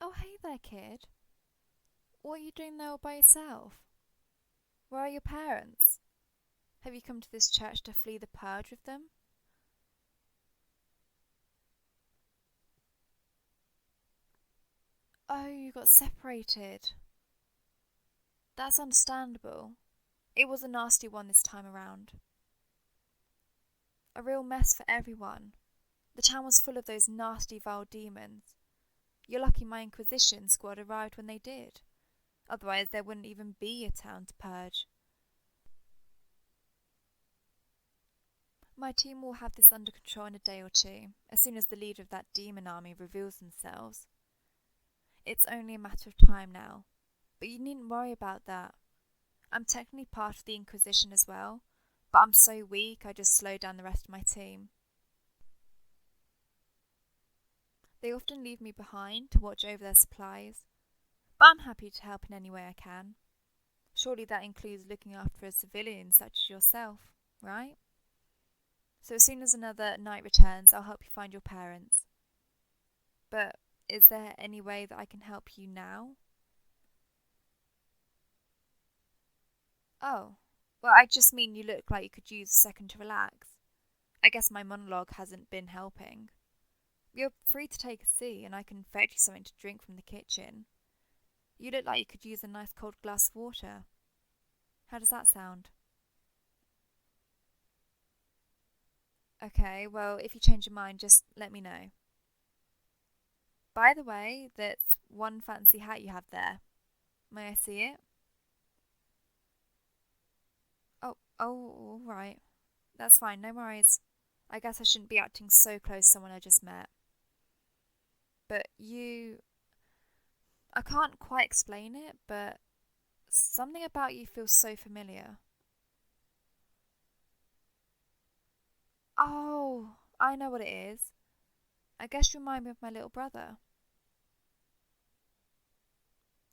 Oh, hey there, kid. What are you doing there all by yourself? Where are your parents? Have you come to this church to flee the purge with them? Oh, you got separated. That's understandable. It was a nasty one this time around. A real mess for everyone. The town was full of those nasty, vile demons. You're lucky my Inquisition squad arrived when they did. Otherwise, there wouldn't even be a town to purge. My team will have this under control in a day or two, as soon as the leader of that demon army reveals themselves. It's only a matter of time now, but you needn't worry about that. I'm technically part of the Inquisition as well, but I'm so weak I just slow down the rest of my team. They often leave me behind to watch over their supplies, but I'm happy to help in any way I can. Surely that includes looking after a civilian such as yourself, right? So as soon as another night returns, I'll help you find your parents. But is there any way that I can help you now? Oh, well, I just mean you look like you could use a second to relax. I guess my monologue hasn't been helping. You're free to take a seat and I can fetch you something to drink from the kitchen. You look like you could use a nice cold glass of water. How does that sound? Okay, well, if you change your mind, just let me know. By the way, that's one fancy hat you have there. May I see it? Oh, all right. That's fine, no worries. I guess I shouldn't be acting so close to someone I just met. But I can't quite explain it, but something about you feels so familiar. Oh, I know what it is. I guess you remind me of my little brother.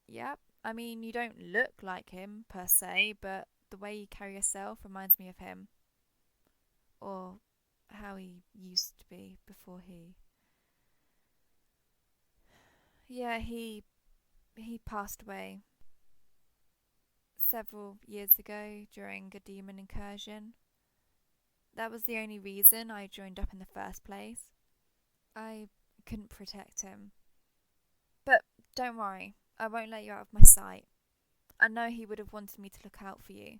Yep, I mean, you don't look like him per se, but the way you carry yourself reminds me of him. Or how he used to be before he. Yeah, he passed away several years ago during a demon incursion. That was the only reason I joined up in the first place. I couldn't protect him. But don't worry, I won't let you out of my sight. I know he would have wanted me to look out for you.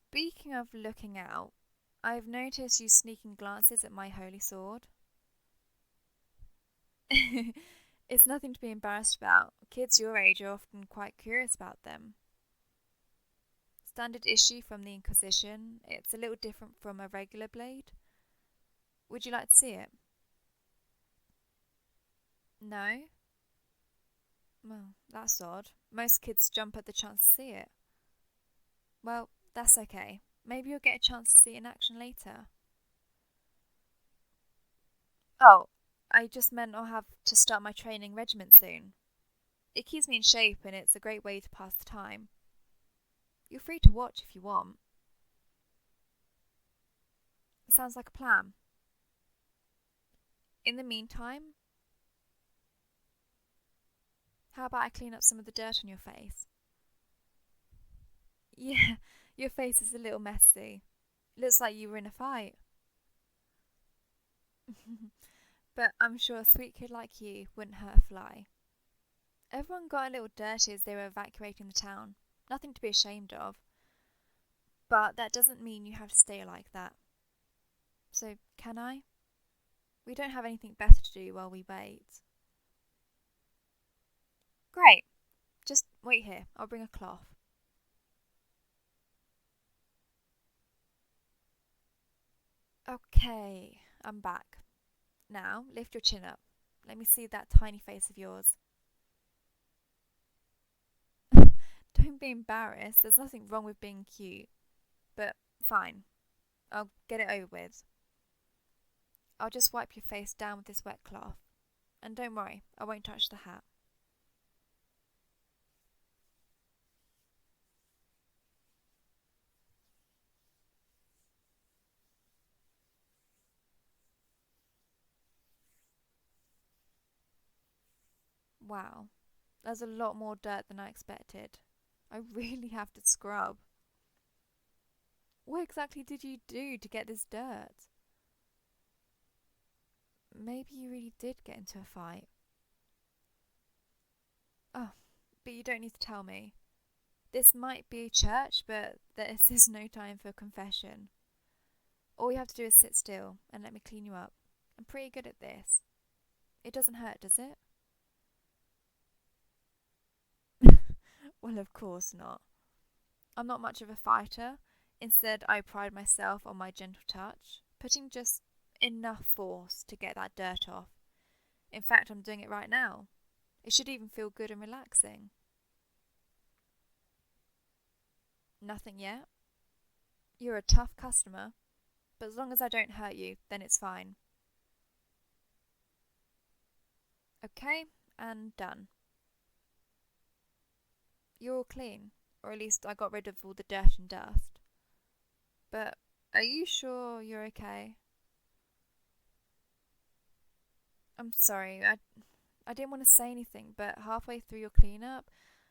Speaking of looking out, I've noticed you sneaking glances at my holy sword. It's nothing to be embarrassed about. Kids your age are often quite curious about them. Standard issue from the Inquisition. It's a little different from a regular blade. Would you like to see it? No? Well, that's odd. Most kids jump at the chance to see it. Well, that's okay. Maybe you'll get a chance to see it in action later. Oh, I just meant I'll have to start my training regiment soon. It keeps me in shape and it's a great way to pass the time. You're free to watch if you want. It sounds like a plan. In the meantime, how about I clean up some of the dirt on your face? Yeah, your face is a little messy. Looks like you were in a fight. But I'm sure a sweet kid like you wouldn't hurt a fly. Everyone got a little dirty as they were evacuating the town. Nothing to be ashamed of. But that doesn't mean you have to stay like that. So, can I? We don't have anything better to do while we wait. Great. Just wait here. I'll bring a cloth. Okay, I'm back. Now, lift your chin up. Let me see that tiny face of yours. Don't be embarrassed. There's nothing wrong with being cute. But fine. I'll get it over with. I'll just wipe your face down with this wet cloth. And don't worry, I won't touch the hat. Wow, there's a lot more dirt than I expected. I really have to scrub. What exactly did you do to get this dirt? Maybe you really did get into a fight. Oh, but you don't need to tell me. This might be church, but this is no time for confession. All you have to do is sit still and let me clean you up. I'm pretty good at this. It doesn't hurt, does it? Well, of course not. I'm not much of a fighter. Instead, I pride myself on my gentle touch, putting just enough force to get that dirt off. In fact, I'm doing it right now. It should even feel good and relaxing. Nothing yet? You're a tough customer, but as long as I don't hurt you, then it's fine. Okay, and done. You're all clean, or at least I got rid of all the dirt and dust. But are you sure you're okay? I'm sorry, I didn't want to say anything, but halfway through your cleanup,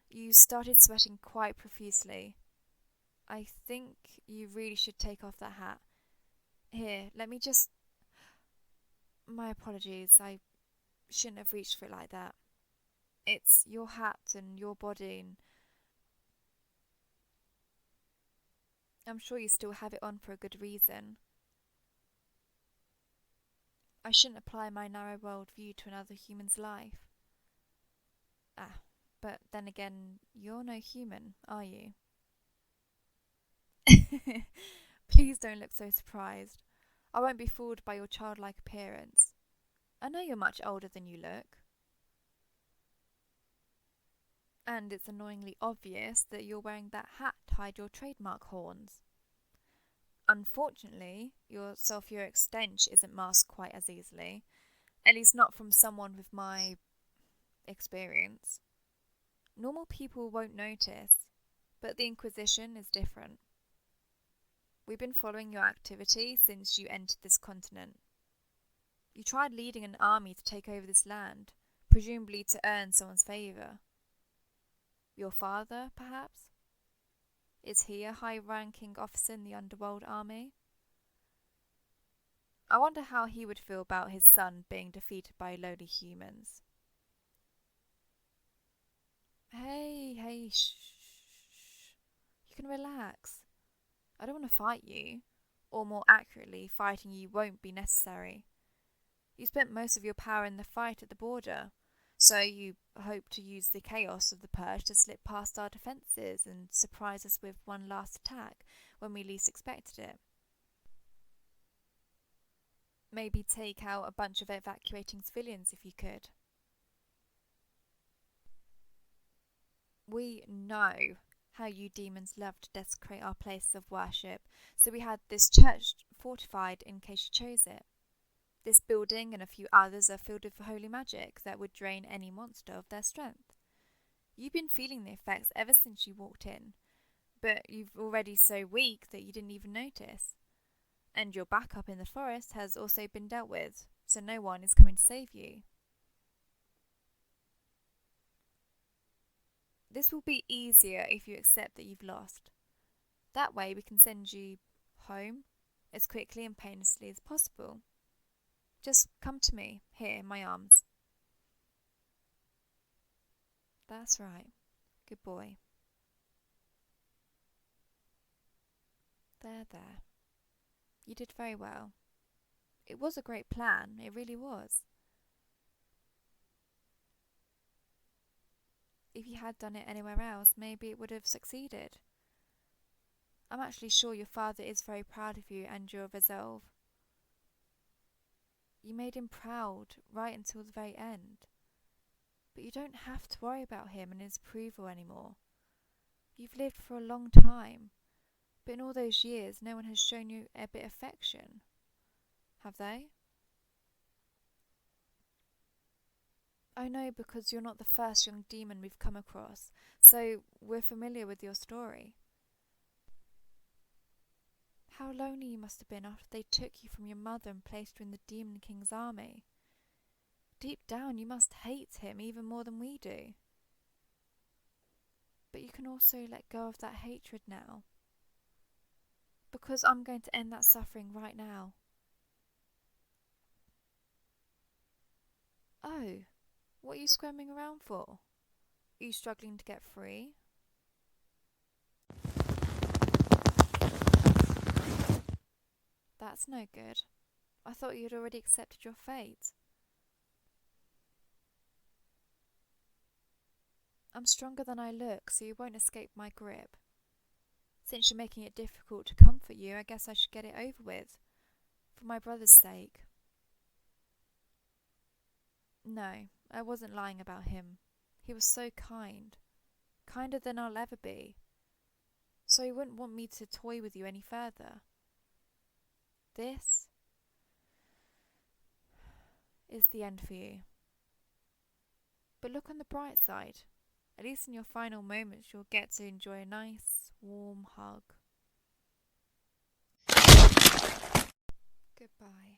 you started sweating quite profusely. I think you really should take off that hat. Here, let me just. My apologies, I shouldn't have reached for it like that. It's your hat and your body, and I'm sure you still have it on for a good reason. I shouldn't apply my narrow world view to another human's life. Ah, but then again, you're no human, are you? Please don't look so surprised. I won't be fooled by your childlike appearance. I know you're much older than you look. And it's annoyingly obvious that you're wearing that hat to hide your trademark horns. Unfortunately, your sulphuric stench isn't masked quite as easily, at least not from someone with my experience. Normal people won't notice, but the Inquisition is different. We've been following your activity since you entered this continent. You tried leading an army to take over this land, presumably to earn someone's favour. Your father, perhaps? Is he a high-ranking officer in the underworld army? I wonder how he would feel about his son being defeated by lowly humans. Hey, shh. You can relax. I don't want to fight you, or more accurately, fighting you won't be necessary. You spent most of your power in the fight at the border, so you hope to use the chaos of the purge to slip past our defences and surprise us with one last attack when we least expected it. Maybe take out a bunch of evacuating civilians if you could. We know how you demons love to desecrate our places of worship, so we had this church fortified in case you chose it. This building and a few others are filled with holy magic that would drain any monster of their strength. You've been feeling the effects ever since you walked in, but you're already so weak that you didn't even notice. And your backup in the forest has also been dealt with, so no one is coming to save you. This will be easier if you accept that you've lost. That way we can send you home as quickly and painlessly as possible. Just come to me, here in my arms. That's right. Good boy. There. You did very well. It was a great plan, it really was. If you had done it anywhere else, maybe it would have succeeded. I'm actually sure your father is very proud of you and your resolve. You made him proud right until the very end. But you don't have to worry about him and his approval anymore. You've lived for a long time, but in all those years no one has shown you a bit of affection. Have they? I know because you're not the first young demon we've come across, so we're familiar with your story. How lonely you must have been after they took you from your mother and placed you in the Demon King's army. Deep down, you must hate him even more than we do. But you can also let go of that hatred now. Because I'm going to end that suffering right now. Oh, what are you squirming around for? Are you struggling to get free? That's no good. I thought you'd already accepted your fate. I'm stronger than I look, so you won't escape my grip. Since you're making it difficult to comfort you, I guess I should get it over with. For my brother's sake. No, I wasn't lying about him. He was so kind. Kinder than I'll ever be. So he wouldn't want me to toy with you any further. This is the end for you. But look on the bright side. At least in your final moments you'll get to enjoy a nice, warm hug. Goodbye.